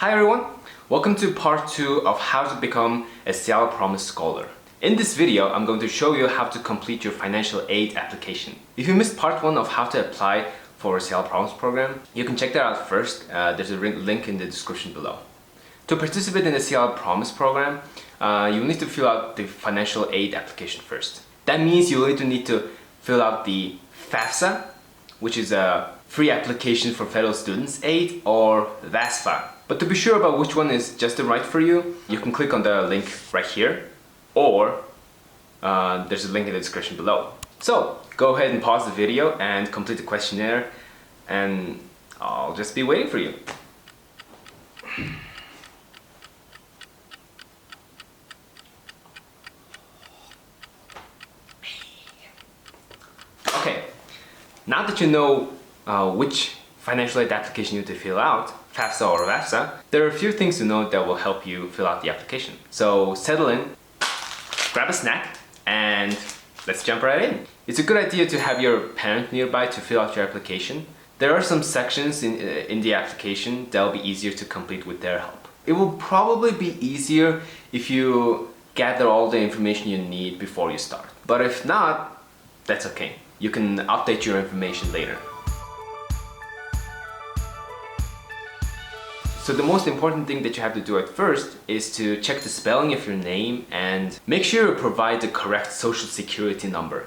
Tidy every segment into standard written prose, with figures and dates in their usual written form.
Hi everyone! Welcome to part 2 of how to become a Seattle Promise Scholar. In this video, I'm going to show you how to complete your financial aid application. If you missed part 1 of how to apply for a Seattle Promise program, you can check that out first. There's a link in the description below. To participate in the Seattle Promise program, you need to fill out the financial aid application first. That means you need to fill out the FAFSA, which is a free application for federal students aid, or FASFA. But to be sure about which one is just right for you, you can click on the link right here, or there's a link in the description below. So go ahead and pause the video and complete the questionnaire, and I'll just be waiting for you. Okay, now that you know which financial aid application you need to fill out, FAFSA or WAFSA, there are a few things to know that will help you fill out the application. So settle in, grab a snack, and let's jump right in. It's a good idea to have your parent nearby to fill out your application. There are some sections in the application that will be easier to complete with their help. It will probably be easier if you gather all the information you need before you start. But if not, that's okay. You can update your information later. So the most important thing that you have to do at first is to check the spelling of your name and make sure you provide the correct social security number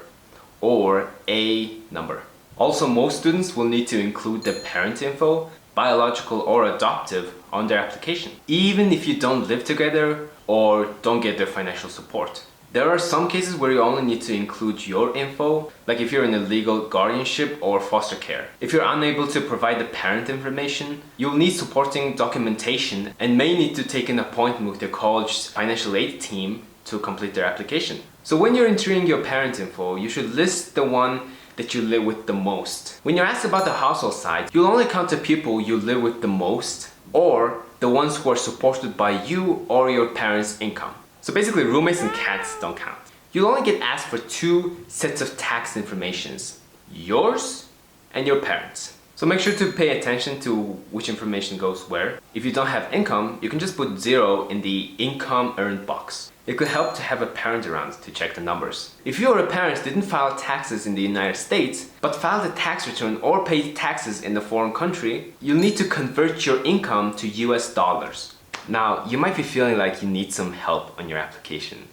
or a number. Also, most students will need to include the parent info, biological or adoptive, on their application, even if you don't live together or don't get their financial support. There are some cases where you only need to include your info, like if you're in a legal guardianship or foster care. If you're unable to provide the parent information, you'll need supporting documentation and may need to take an appointment with your college's financial aid team to complete their application. So when you're entering your parent info, you should list the one that you live with the most. When you're asked about the household size, you'll only count the people you live with the most, or the ones who are supported by you or your parents' income. So basically, roommates and cats don't count. You'll only get asked for 2 sets of tax informations, yours and your parents. So make sure to pay attention to which information goes where. If you don't have income, you can just put 0 in the income earned box. It could help to have a parent around to check the numbers. If you or a parent didn't file taxes in the United States, but filed a tax return or paid taxes in a foreign country, you'll need to convert your income to US dollars. Now, you might be feeling like you need some help on your application.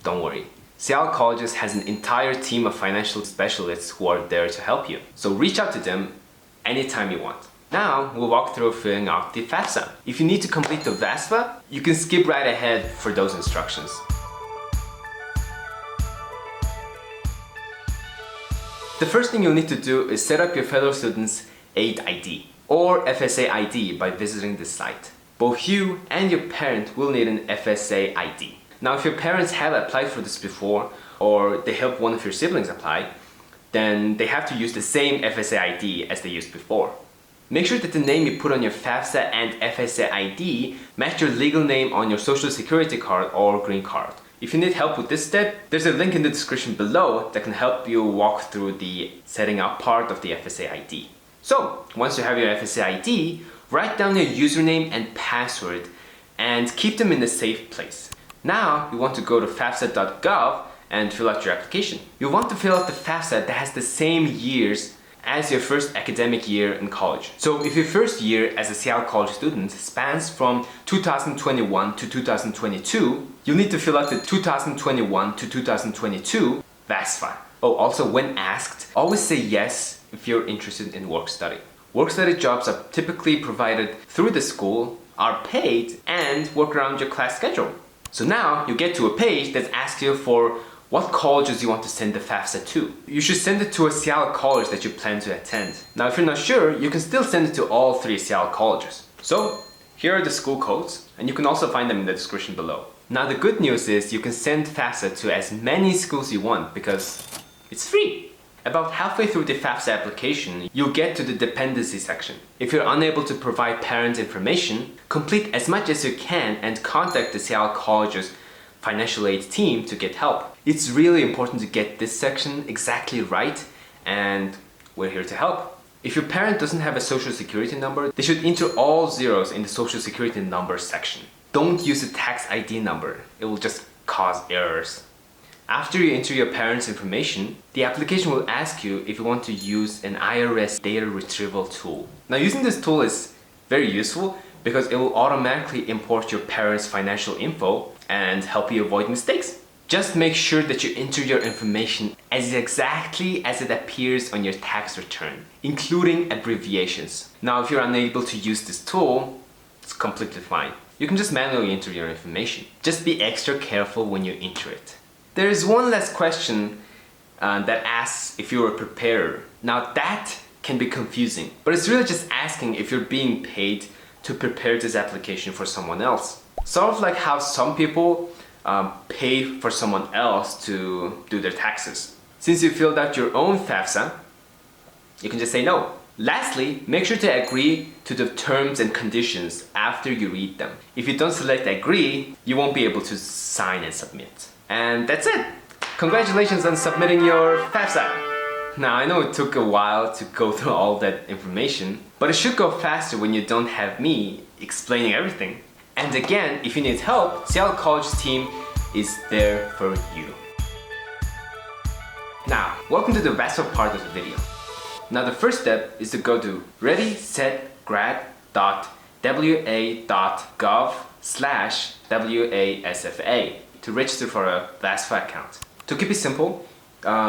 Don't worry. Seattle Colleges has an entire team of financial specialists who are there to help you. So reach out to them anytime you want. Now, we'll walk through filling out the FAFSA. If you need to complete the FAFSA, you can skip right ahead for those instructions. The first thing you'll need to do is set up your Federal Students Aid ID or FSA ID by visiting this site. Both you and your parent will need an FSA ID. Now, if your parents have applied for this before, or they help one of your siblings apply, then they have to use the same FSA ID as they used before. Make sure that the name you put on your FAFSA and FSA ID match your legal name on your social security card or green card. If you need help with this step, there's a link in the description below that can help you walk through the setting up part of the FSA ID. So, once you have your FSA ID, write down your username and password and keep them in a safe place. Now, you want to go to FAFSA.gov and fill out your application. You want to fill out the FAFSA that has the same years as your first academic year in college. So if your first year as a Seattle College student spans from 2021 to 2022, you'll need to fill out the 2021 to 2022 FAFSA. Oh, also when asked, always say yes if you're interested in work-study. Work-study jobs are typically provided through the school, are paid, and work around your class schedule. So now you get to a page that asks you for what colleges you want to send the FAFSA to. You should send it to a Seattle college that you plan to attend. Now, if you're not sure, you can still send it to all 3 Seattle colleges. So here are the school codes, and you can also find them in the description below. Now, the good news is you can send FAFSA to as many schools you want because it's free. About halfway through the FAFSA application, you'll get to the dependency section. If you're unable to provide parent information, complete as much as you can and contact the Seattle College's financial aid team to get help. It's really important to get this section exactly right, and we're here to help. If your parent doesn't have a social security number, they should enter all zeros in the social security number section. Don't use the tax ID number. It will just cause errors. After you enter your parent's information, the application will ask you if you want to use an IRS data retrieval tool. Now, using this tool is very useful because it will automatically import your parent's financial info and help you avoid mistakes. Just make sure that you enter your information as exactly as it appears on your tax return, including abbreviations. Now, if you're unable to use this tool, it's completely fine. You can just manually enter your information. Just be extra careful when you enter it. There is one last question that asks if you're a preparer. Now, that can be confusing, but it's really just asking if you're being paid to prepare this application for someone else. Sort of like how some people pay for someone else to do their taxes. Since you filled out your own FAFSA, you can just say no. Lastly, make sure to agree to the terms and conditions after you read them. If you don't select agree, you won't be able to sign and submit. And that's it! Congratulations on submitting your FAFSA! Now, I know it took a while to go through all that information, but it should go faster when you don't have me explaining everything. And again, if you need help, Seattle College's team is there for you. Now, welcome to the FASFA part of the video. Now, the first step is to go to readysetgrad.wa.gov/WASFA to register for a FASFA account. To keep it simple,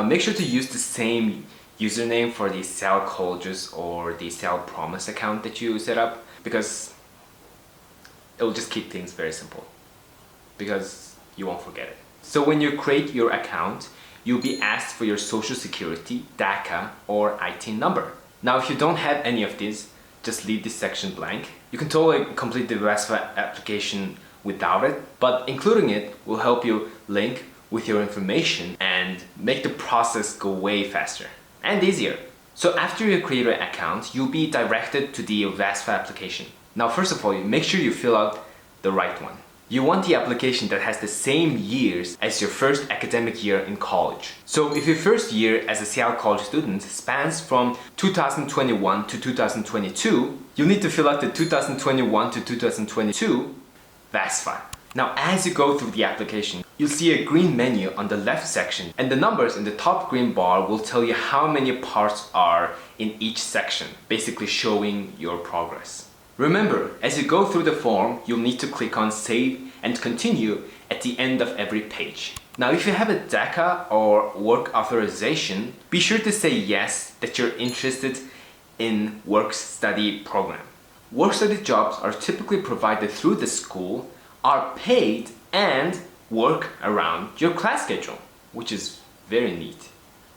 make sure to use the same username for the Seattle Colleges or the Seattle Promise account that you set up, because it will just keep things very simple, because you won't forget it. So when you create your account, you'll be asked for your social security, DACA, or IT number. Now, if you don't have any of these, just leave this section blank. You can totally complete the FAFSA application without it, but including it will help you link with your information and make the process go way faster and easier. So after you create an account, you'll be directed to the FAFSA application. Now, first of all, make sure you fill out the right one. You want the application that has the same years as your first academic year in college. So if your first year as a Seattle College student spans from 2021 to 2022, you'll need to fill out the 2021 to 2022 FAFSA. Now, as you go through the application, you'll see a green menu on the left section, and the numbers in the top green bar will tell you how many parts are in each section, basically showing your progress. Remember, as you go through the form, you'll need to click on Save and Continue at the end of every page. Now, if you have a DACA or work authorization, be sure to say yes that you're interested in work-study program. Work-study jobs are typically provided through the school, are paid, and work around your class schedule, which is very neat.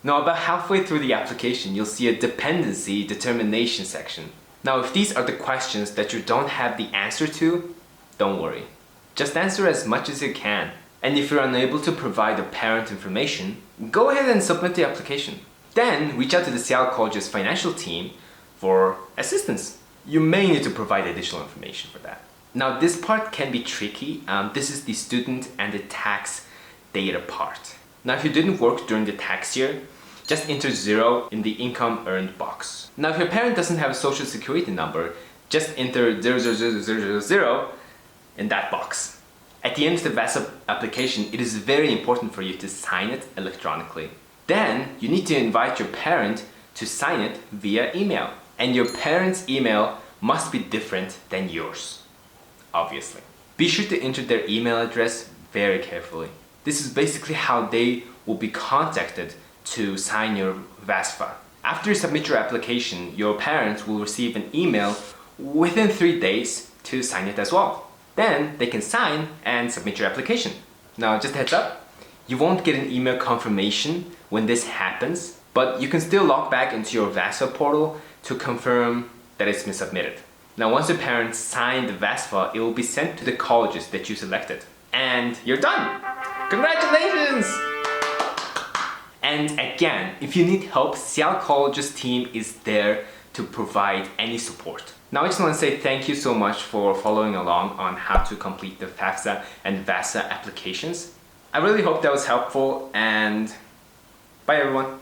Now, about halfway through the application, you'll see a dependency determination section. Now, if these are the questions that you don't have the answer to, don't worry. Just answer as much as you can. And if you're unable to provide the parent information, go ahead and submit the application. Then reach out to the Seattle College's financial team for assistance. You may need to provide additional information for that. Now, this part can be tricky. This is the student and the tax data part. Now, if you didn't work during the tax year, just enter 0 in the income earned box. Now, if your parent doesn't have a social security number, just enter 00000 in that box. At the end of the FAFSA application, it is very important for you to sign it electronically. Then, you need to invite your parent to sign it via email. And your parent's email must be different than yours, obviously. Be sure to enter their email address very carefully. This is basically how they will be contacted to sign your FAFSA. After you submit your application, your parents will receive an email within 3 days to sign it as well. Then they can sign and submit your application. Now, just a heads up, you won't get an email confirmation when this happens, but you can still log back into your FAFSA portal to confirm that it's been submitted. Now, once your parents sign the FAFSA, it will be sent to the colleges that you selected. And you're done! Congratulations! And again, if you need help, Seattle College's team is there to provide any support. Now, I just want to say thank you so much for following along on how to complete the FAFSA and WAFSA applications. I really hope that was helpful, and bye everyone.